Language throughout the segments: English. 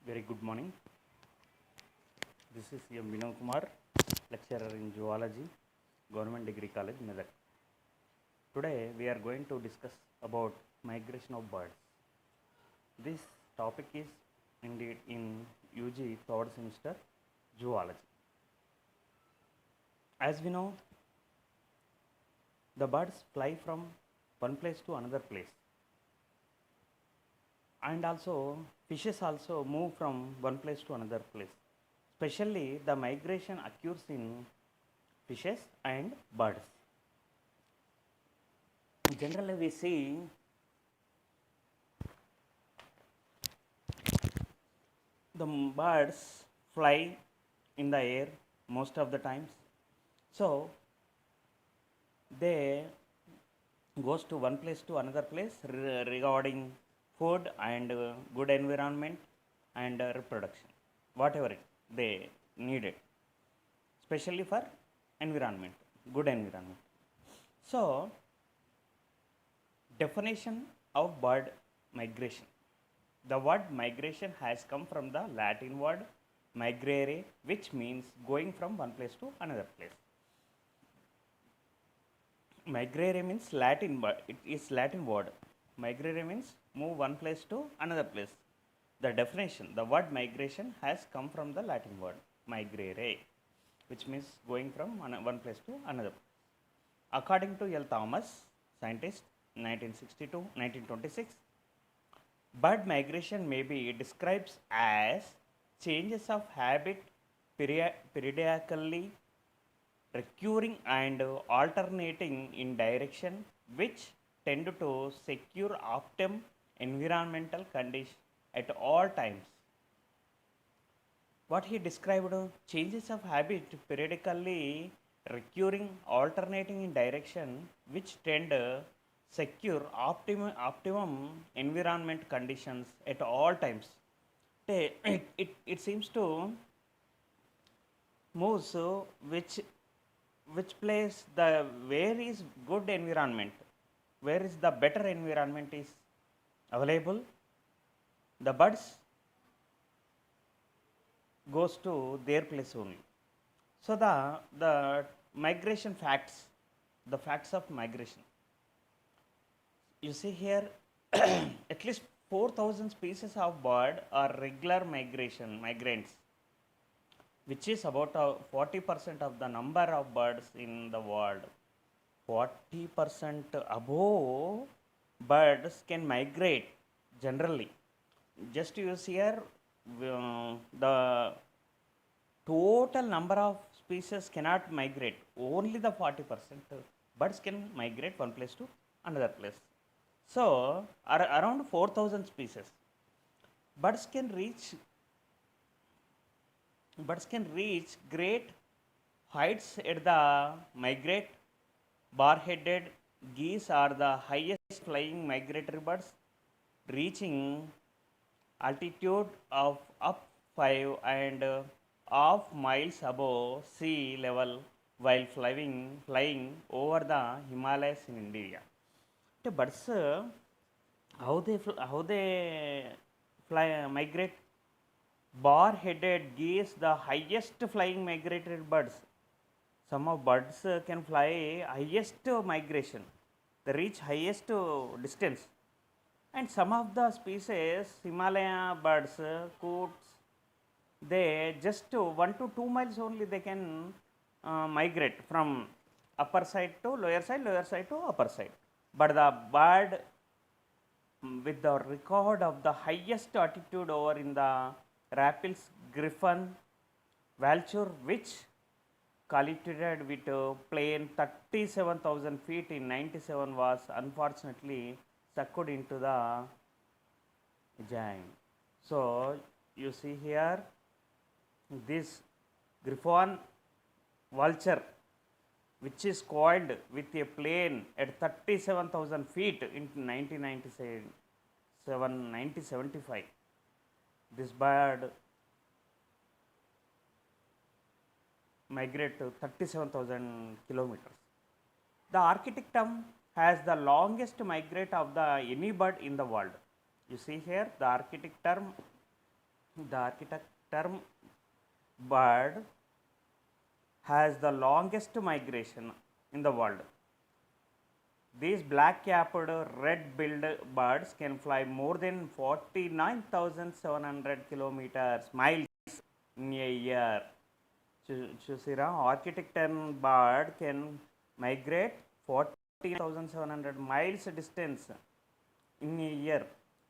Very good morning. This is M. Vinod Kumar, lecturer in zoology, Government Degree College, Medak. Today we are going to discuss about migration of birds. This topic is indeed in UG third semester zoology. As we know, the birds fly from one place to another place, and also fishes also move from one place to another place. Especially the migration occurs in fishes and birds. Generally, we see the birds fly in the air most of the times. So they goes to one place to another place regarding food and good environment and reproduction, whatever they needed, especially for environment, good environment. So definition of bird migration. The word migration has come from the Latin word migrare, which means going from one place to another place. Migrare means Latin word. It is Latin word. Migrare means move one place to another place. The definition, the word migration has come from the Latin word migrare, which means going from one place to another. According to L. Thomas, scientist, 1962-1926, bird migration may be described as changes of habit periodically recurring and alternating in direction which tend to secure optimum environmental conditions at all times. What he described, changes of habit periodically recurring, alternating in direction which tend secure optimum environment conditions at all times. It seems to move so which place the where is good environment, where is the better environment is available, the birds goes to their place only. So the migration facts, the facts of migration. You see here, at least 4,000 species of bird are regular migrants, which is about 40% of the number of birds in the world. 40% above birds can migrate generally. Just use here the total number of species cannot migrate. Only the 40% birds can migrate one place to another place. So around 4,000 species. Birds can reach great heights at the migrate. Bar-headed geese are the highest flying migratory birds, reaching altitude of up 5 and half miles above sea level while flying over the Himalayas in India. The birds, how they fly migrate? Bar-headed geese, the highest flying migratory birds. Some of birds can fly highest migration. They reach highest distance. And some of the species, Himalaya birds, coots, they just 1 to 2 miles only they can migrate from upper side to lower side to upper side. But the bird with the record of the highest altitude over in the Rapils Griffon Vulture, which collided with a plane 37,000 feet in 97, was unfortunately sucked into the engine. So you see here this Griffon Vulture, which is coiled with a plane at 37,000 feet in 1975. This bird migrate to 37,000 kilometers. The Arctic term has the longest migrate of the any bird in the world. You see here the Arctic term The architecture bird has the longest migration in the world. These black-capped, red-billed birds can fly more than 49,700 kilometers miles in a year. Chusira, architecture bird can migrate 40,700 miles distance in a year,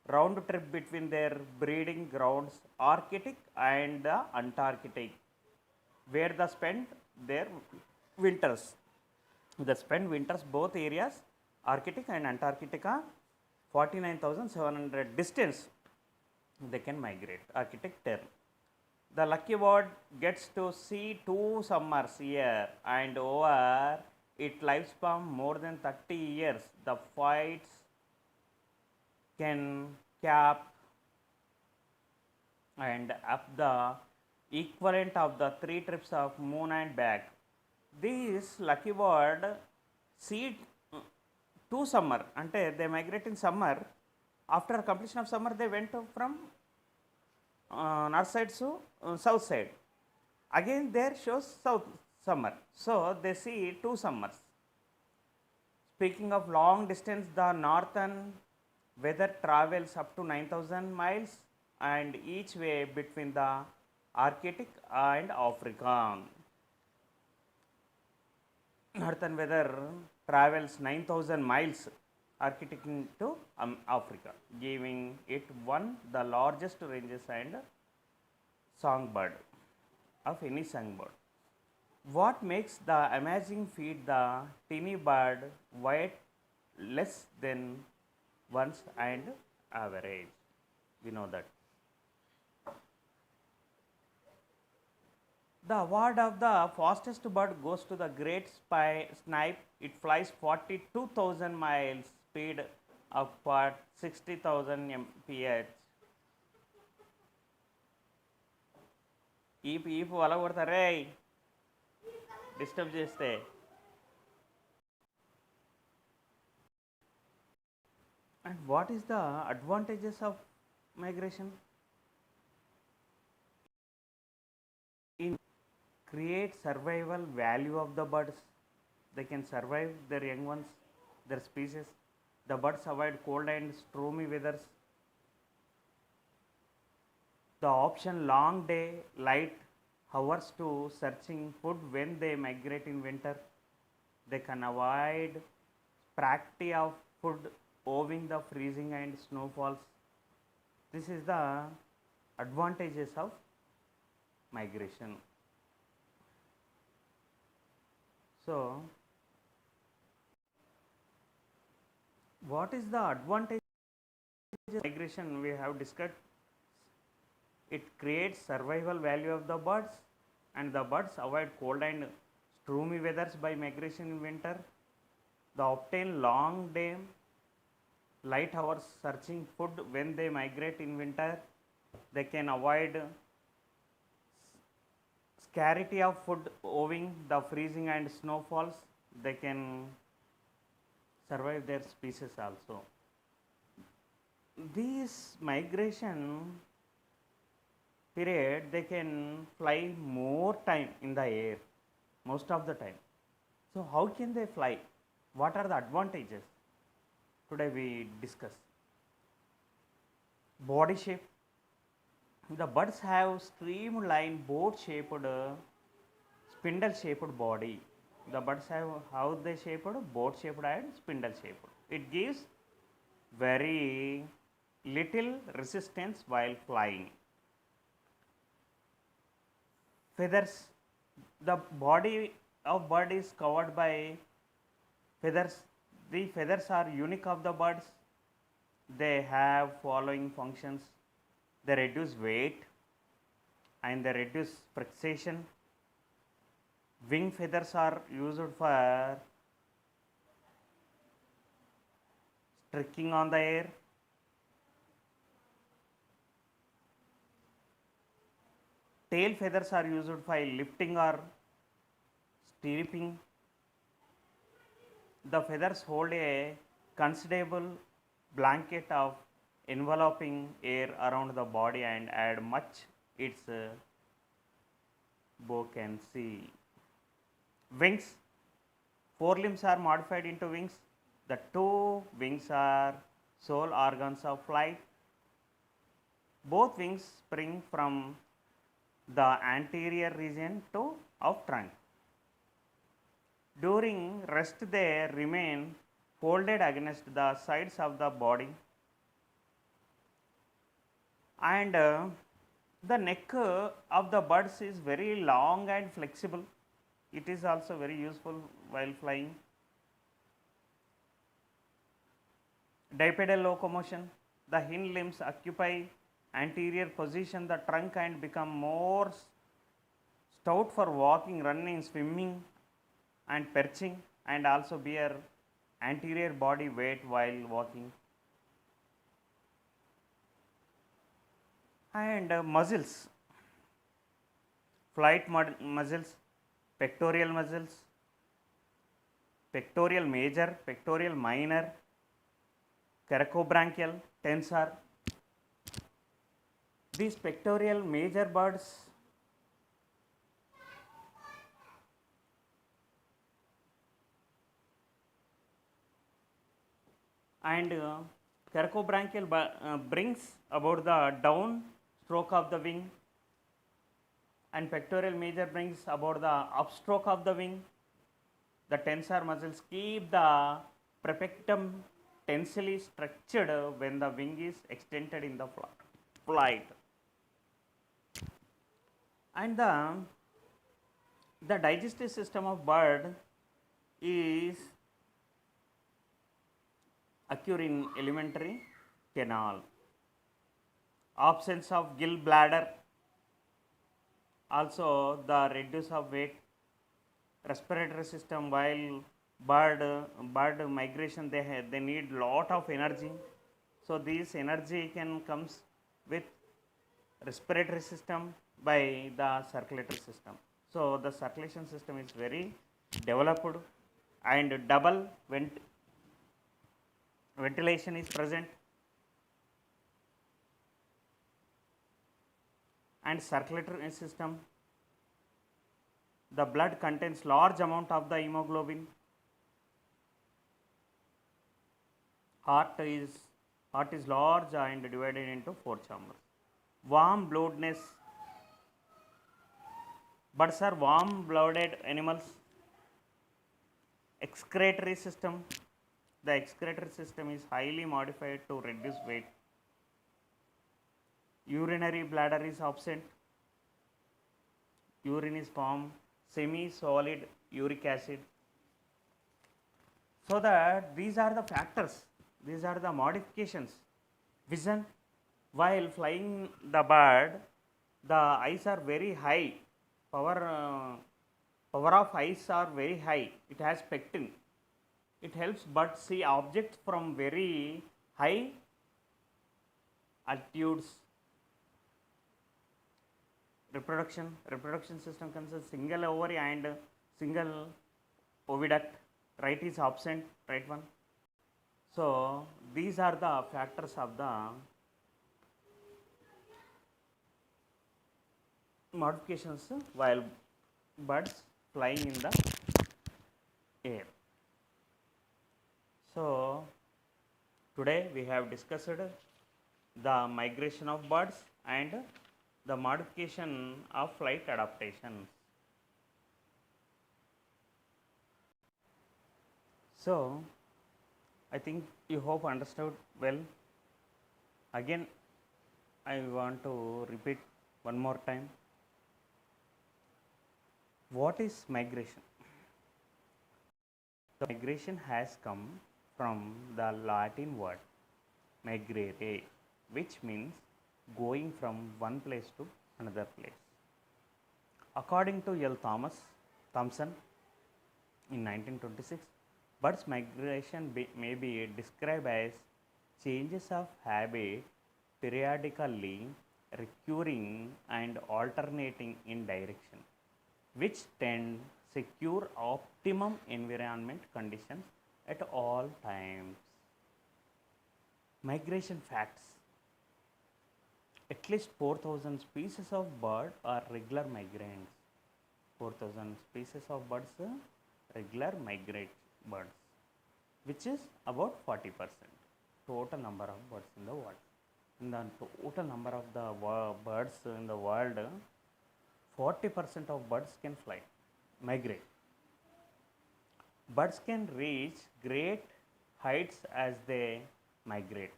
round trip between their breeding grounds, Arctic and the Antarctic, where they spend their winters. They spend winters both areas, Arctic and Antarctica, 49,700 distance they can migrate, Arctic term. The lucky bird gets to see 2 summers year and over its lifespan more than 30 years. The flights can cap and up the equivalent of the 3 trips of moon and back. This lucky bird see 2 summer ante they migrate in summer. After completion of summer they went from north side to south side. Again there shows south summer. So they see 2 summers. Speaking of long distance, the northern weather travels up to 9,000 miles and each way between the Arctic and Africa. Northern weather travels 9,000 miles Arctic to Africa, giving it one the largest ranges and songbird of any songbird. What makes the amazing feat the teeny bird weigh less than once and average? We know that. The award of the fastest bird goes to the great snipe. It flies 42,000 miles speed of 60,000 mph. ఈ వల కొడతారే disturb చేస్తే. And what is the advantages of migration? In create survival value of the birds. They can survive their young ones, their species. The birds avoid cold and stormy weathers. The option long day, light hours to searching food when they migrate in winter. They can avoid practice of food owing the freezing and snowfalls. This is the advantages of migration. So, what is the advantage of migration? We have discussed. It creates survival value of the birds, and the birds avoid cold and stormy weathers by migration in winter. They obtain long day, light hours searching food when they migrate in winter. They can avoid scarcity of food owing the freezing and snowfalls. They can survive their species also. This migration period they can fly more time in the air, most of the time. So how can they fly? What are the advantages? Today we discuss. Body shape. The birds have streamlined boat shaped spindle shaped body. The birds have how they shaped boat shaped and spindle shaped. It gives very little resistance while flying. Feathers. The body of bird is covered by feathers. The feathers are unique of the birds. They have following functions. They reduce weight and they reduce fixation. Wing feathers are used for streaking on the air. Tail feathers are used for lifting or stirruping. The feathers hold a considerable blanket of enveloping air around the body and add much its buoyancy. Wings. Four limbs are modified into wings. The two wings are sole organs of flight. Both wings spring from the anterior region of trunk. During rest they remain folded against the sides of the body, and the neck of the birds is very long and flexible. It is also very useful while flying. Bipedal locomotion. The hind limbs occupy anterior position the trunk and become more stout for walking, running, swimming and perching, and also bear anterior body weight while walking. And muscles. Flight muscles, pectoral muscles, pectoral major, pectoral minor, coracobranchial, tensor. These pectoral major birds and coracobranchial brings about the down stroke of the wing, and pectoral major brings about the upstroke of the wing. The tensor muscles keep the prepectum tensely structured when the wing is extended in the flight. And the digestive system of bird is occur in alimentary canal. Absence of gill bladder, also the reduce of weight. Respiratory system, while bird migration they need lot of energy, so this energy can comes with respiratory system by the circulatory system. So the circulation system is very developed, and double ventilation is present, and circulatory system. The blood contains large amount of the hemoglobin. Heart is large and divided into 4 chambers. Warm bloodedness. Birds are warm blooded animals. Excretory system. The excretory system is highly modified to reduce weight. Urinary bladder is absent. Urine is formed semi-solid uric acid. So that these are the factors, these are the modifications. Vision. While flying the bird, the eyes are very high. Power of eyes are very high. It has pectin. It helps bird see objects from very high altitudes. Reproduction system consists single ovary and single oviduct. Right is absent, right one. So these are the factors of the modifications while birds flying in the air. So today we have discussed the migration of birds and the modification of flight adaptations. So I think you hope understood well. Again I want to repeat one more time. What is migration? The migration has come from the Latin word migrare, which means going from one place to another place. According to L. Thomson in 1926, birds migration may be described as changes of habit periodically recurring and alternating in direction, which tend secure optimum environment conditions at all times. Migration facts. at least 4,000 species of bird are regular migrants. 4,000 species of birds, regular migrate birds, which is about 40% total number of birds in the world. In the total number of the birds in the world, 40% of birds can fly, migrate. Birds can reach great heights as they migrate.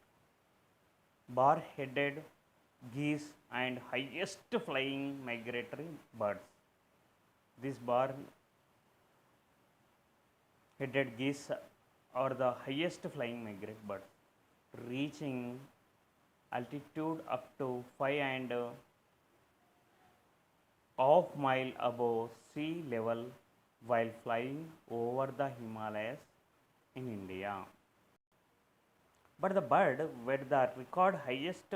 Bar-headed geese and highest flying migratory birds. These bar-headed geese are the highest flying migratory birds, reaching altitude up to 5.5 miles above sea level while flying over the Himalayas in India. But the bird with the record highest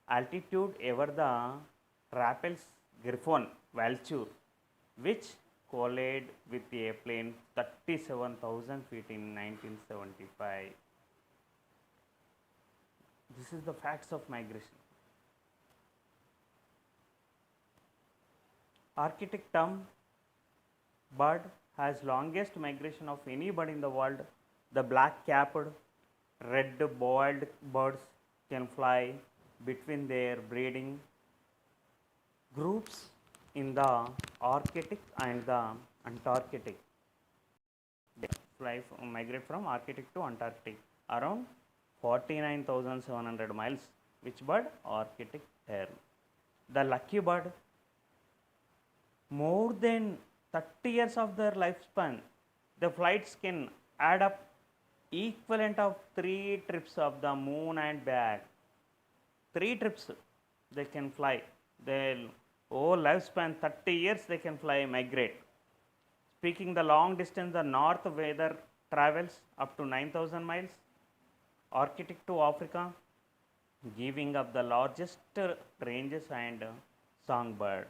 altitude ever, the Rappel's griffon vulture, which collided with a plane 37,000 feet in 1975. This is the facts of migration. Arctic term bird has longest migration of any bird in the world. The black-capped, red-boiled birds can fly between their breeding groups in the Arctic and the Antarctic. They migrate from Arctic to Antarctic around 49,700 miles. Which bird? Arctic tern. The lucky bird, more than 30 years of their lifespan, the flights can add up equivalent of 3 trips of the moon and back. 3 trips they can fly. Their whole lifespan 30 years they can fly, migrate. Speaking the long distance, the north weather travels up to 9,000 miles. Arctic to Africa, giving up the largest ranges and songbird.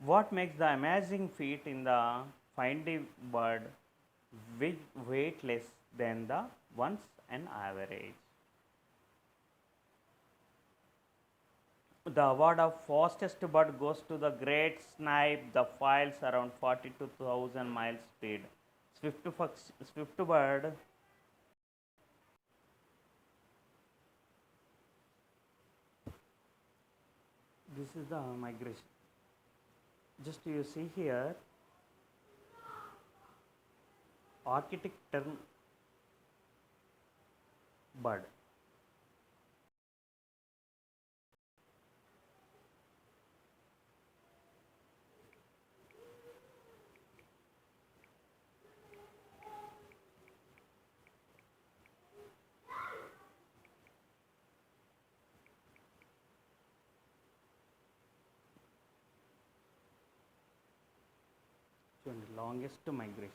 What makes the amazing feat in the finding bird weight less than the ones an average? The award of fastest bird goes to the great snipe, the flies around 42,000 miles speed. Swift bird this is the migration. Just you see here, Arctic tern bird. Longest migration.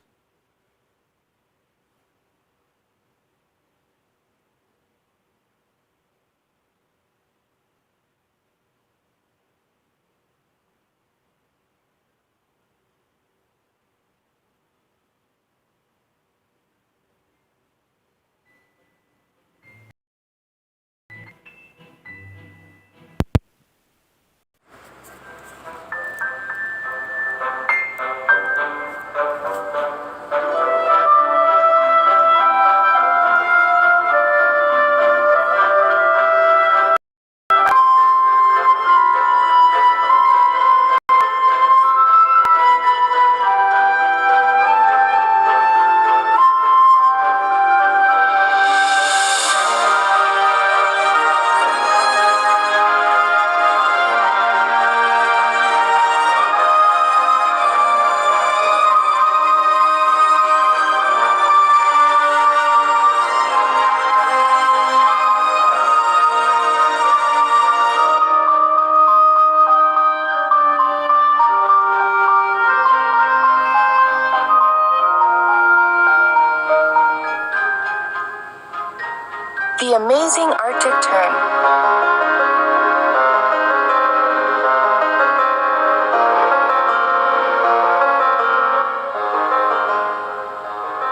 The amazing Arctic tern.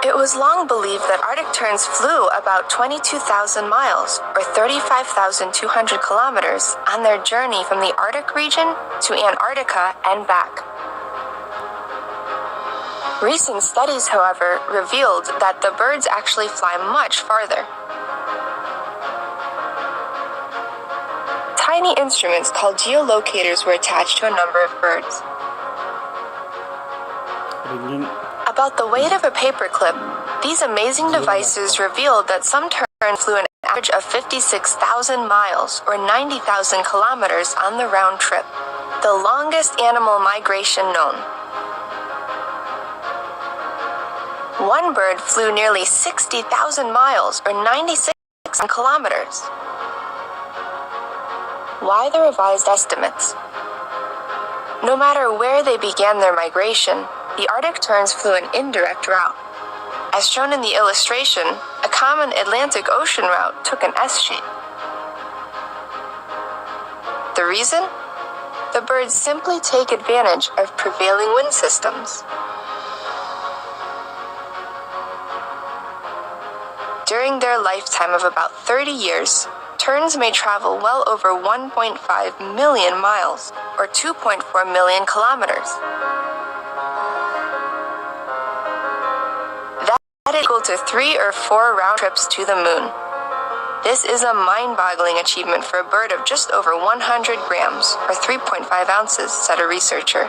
It was was long believed that Arctic terns flew about 22,000 miles, or 35,200 kilometers, on their journey from the Arctic region to Antarctica and back. Recent studies, however, revealed that the birds actually fly much farther. Tiny instruments called geolocators were attached to a number of birds. Ringing. About the weight of a paperclip, these amazing devices revealed that some terns flew an average of 56,000 miles, or 90,000 kilometers on the round trip, the longest animal migration known. One bird flew nearly 60,000 miles, or 96 kilometers. Why the revised estimates? No matter where they began their migration, the Arctic terns flew an indirect route. As shown in the illustration, a common Atlantic Ocean route took an S shape. The reason? The birds simply take advantage of prevailing wind systems. During their lifetime of about 30 years, terns may travel well over 1.5 million miles, or 2.4 million kilometers. That is equal to 3 or 4 round trips to the moon. This is a mind-boggling achievement for a bird of just over 100 grams, or 3.5 ounces, said a researcher.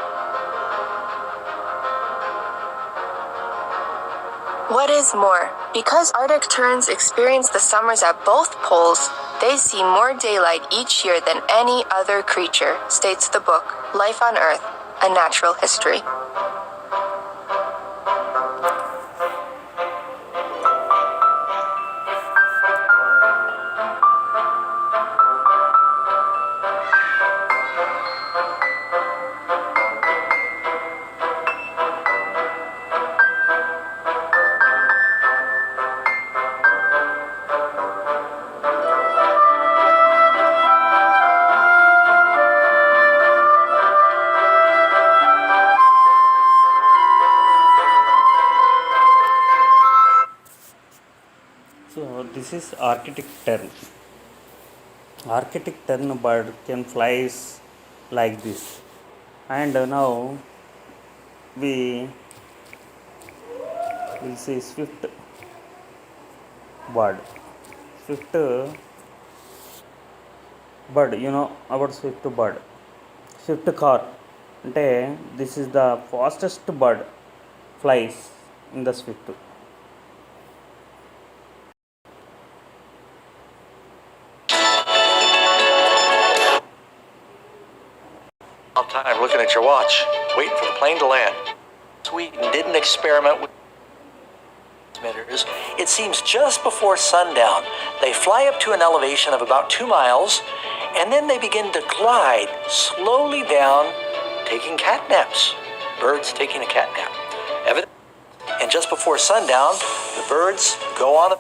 What is more, because Arctic terns experience the summers at both poles, they see more daylight each year than any other creature, states the book, Life on Earth, A Natural History. So this is Arctic tern. Arctic tern bird can fly like this, and now we will see swift bird. Swift bird, you know about swift bird. Swift car. అంటే this is the fastest bird flies in the swift. Time looking at your watch, waiting for the plane to land. Sweden did an experiment with transmitters. It seems just before sundown, they fly up to an elevation of about 2 miles, and then they begin to glide slowly down, taking cat naps. Birds taking a cat nap. And just before sundown, the birds go on.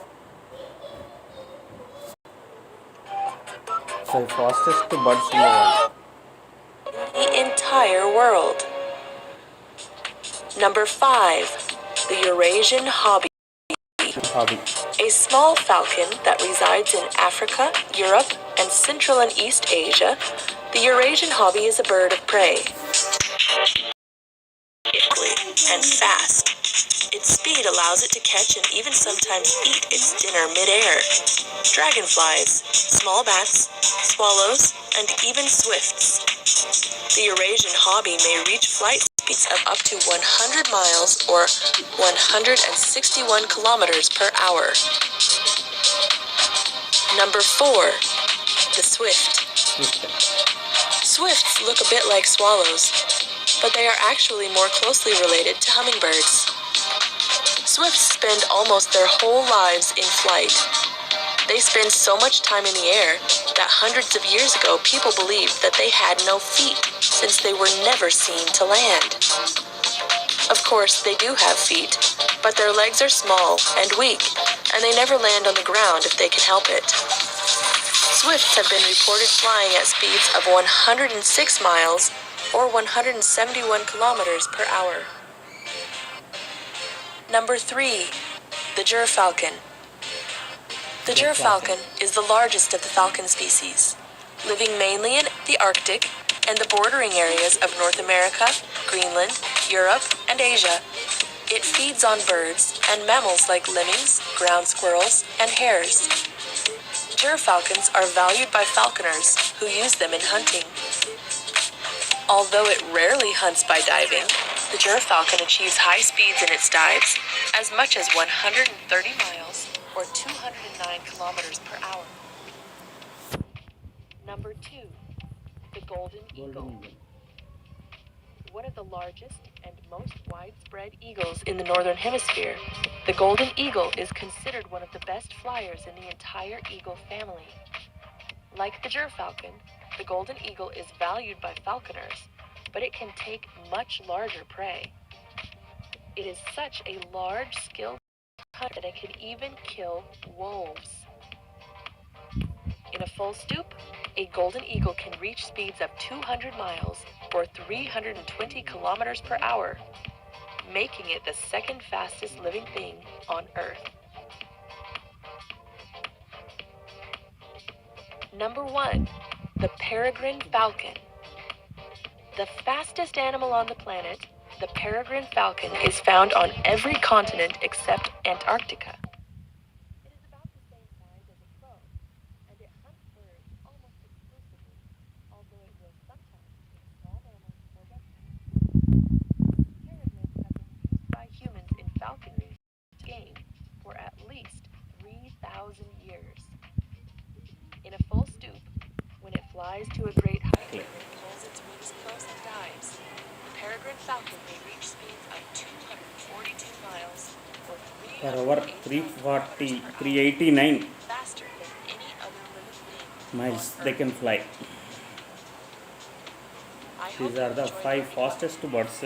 So fastest birds in the world. The entire world. Number 5. The Eurasian hobby. A small falcon that resides in Africa, Europe, and Central and East Asia, the Eurasian hobby is a bird of prey. Quickly and fast. Its speed allows it to catch and even sometimes eat its dinner midair. Dragonflies, small bats, swallows, and even swifts. The Eurasian hobby may reach flight speeds of up to 100 miles or 161 kilometers per hour. Number 4. The swift. Swifts look a bit like swallows, but they are actually more closely related to hummingbirds. Swifts spend almost their whole lives in flight. They spend so much time in the air that hundreds of years ago people believed that they had no feet since they were never seen to land. Of course, they do have feet, but their legs are small and weak, and they never land on the ground if they can help it. Swifts have been reported flying at speeds of 106 miles or 171 kilometers per hour. Number 3. The gyrfalcon. The gyrfalcon is the largest of the falcon species, living mainly in the Arctic and the bordering areas of North America, Greenland, Europe, and Asia. It feeds on birds and mammals like lemmings, ground squirrels, and hares. Gyrfalcons are valued by falconers who use them in hunting. Although it rarely hunts by diving, the gyrfalcon achieves high speeds in its dives, as much as 130 miles or 209 kilometers per hour. Number 2. The golden eagle. One of the largest and most widespread eagles in the northern hemisphere, the golden eagle is considered one of the best flyers in the entire eagle family. Like the gyrfalcon, the golden eagle is valued by falconers, but it can take much larger prey. It is such a large, skilled hunter that it can even kill wolves. In a full stoop, a golden eagle can reach speeds of 200 miles or 320 kilometers per hour, making it the second fastest living thing on Earth. Number 1. The peregrine falcon. The fastest animal on the planet, the peregrine falcon is found on every continent except Antarctica. It is about the same size as a crow, and it hunts birds almost exclusively, although it will sometimes take small mammals or reptiles. Peregrines have been used by humans in falconry game for at least 3,000 years. In a full stoop, when it flies to a great height and then pulls its wings close and dives, the peregrine falcon may reach speeds of 242 miles or per hour 340, 389 faster than any other living thing miles on they Earth. can fly. I hope These you are the enjoyed 5 learning fastest birds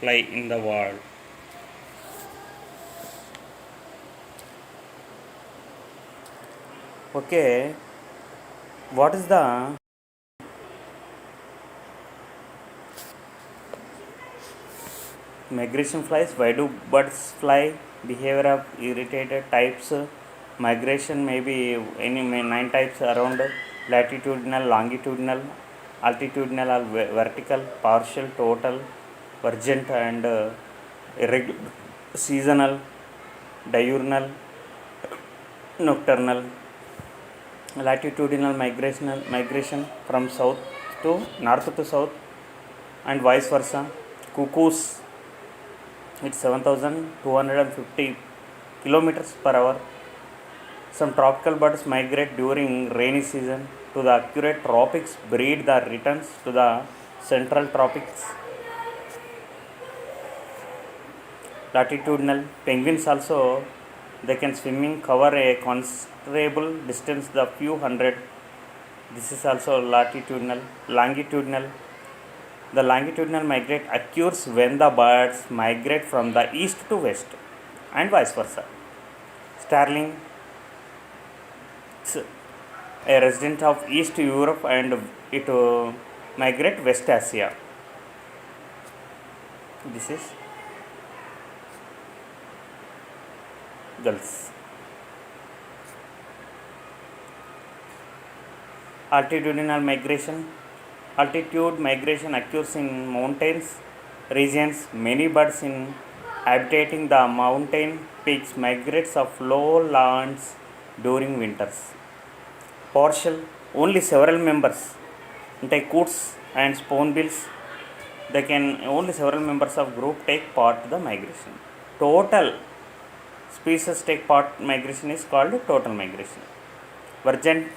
fly in the world. Okay, what is the migration flies? Why do birds fly? Behavior of irritated types. Migration may be any 9 types around: latitudinal, longitudinal, altitudinal or vertical, partial, total, urgent and irregular, seasonal, diurnal, nocturnal. Latitudinal migration from south to north to south and vice versa. Cuckoos, it's 7,250 kilometers per hour. Some tropical birds migrate during rainy season to the accurate tropics, breed the returns to the central tropics. Latitudinal penguins also, they can swimming cover a considerable distance, the few hundred. This is also latitudinal. Longitudinal, the longitudinal migrate occurs when the birds migrate from the east to west and vice versa. Starling, a resident of East Europe and it migrate West Asia. This is gulls. Altitudinal migration. Altitude migration occurs in mountains regions. Many birds inhabiting the mountain peaks migrates of lowlands during winters. Partial, only several members, like coots and spoonbills, they can only several members of group take part the migration. Total species take part migration is called total migration. Urgent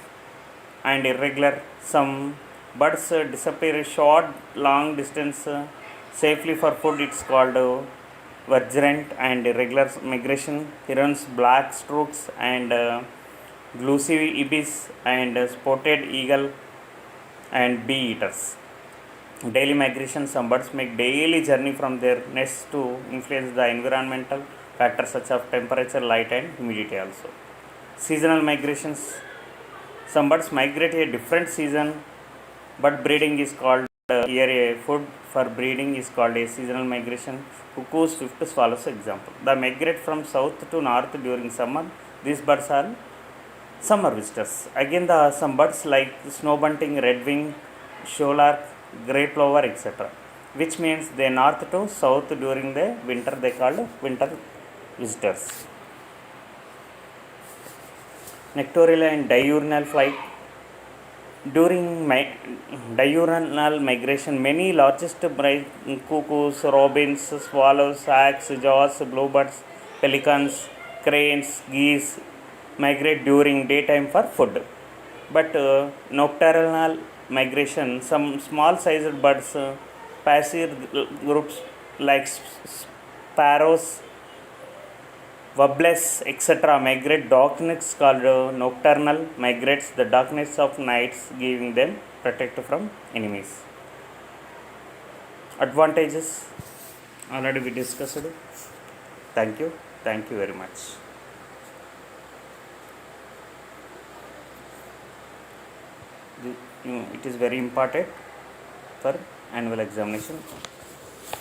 and irregular, some birds disappear short long distance safely for food, it's called urgent and irregular migration. Herons, black strokes and glucy ibis and spotted eagle and bee eaters. Daily migration, some birds make daily journey from their nests to influence the environmental factors such as temperature, light and humidity also. Seasonal migrations, some birds migrate a different season, but breeding is called here a food for breeding is called a seasonal migration. cuckoo, swift, swallows example. They migrate from south to north during summer. These birds are summer visitors. Again, some birds like snow bunting, redwing, sholark, grey plover, etc., which means they north to south during the winter. They called winter visitors. Nectorial and diurnal flight. During diurnal migration, many largest cuckoos, robins, swallows, hawks, jaws, bluebirds, pelicans, cranes, geese migrate during daytime for food. But nocturnal migration, some small sized birds, passive groups like sparrows, warblers, etc., migrate darkness called nocturnal migrates, the darkness of nights giving them protect from enemies. Advantages already we discussed. Thank you very much. It is very important for annual examination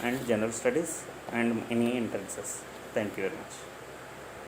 and general studies and any entrances. Thank you very much.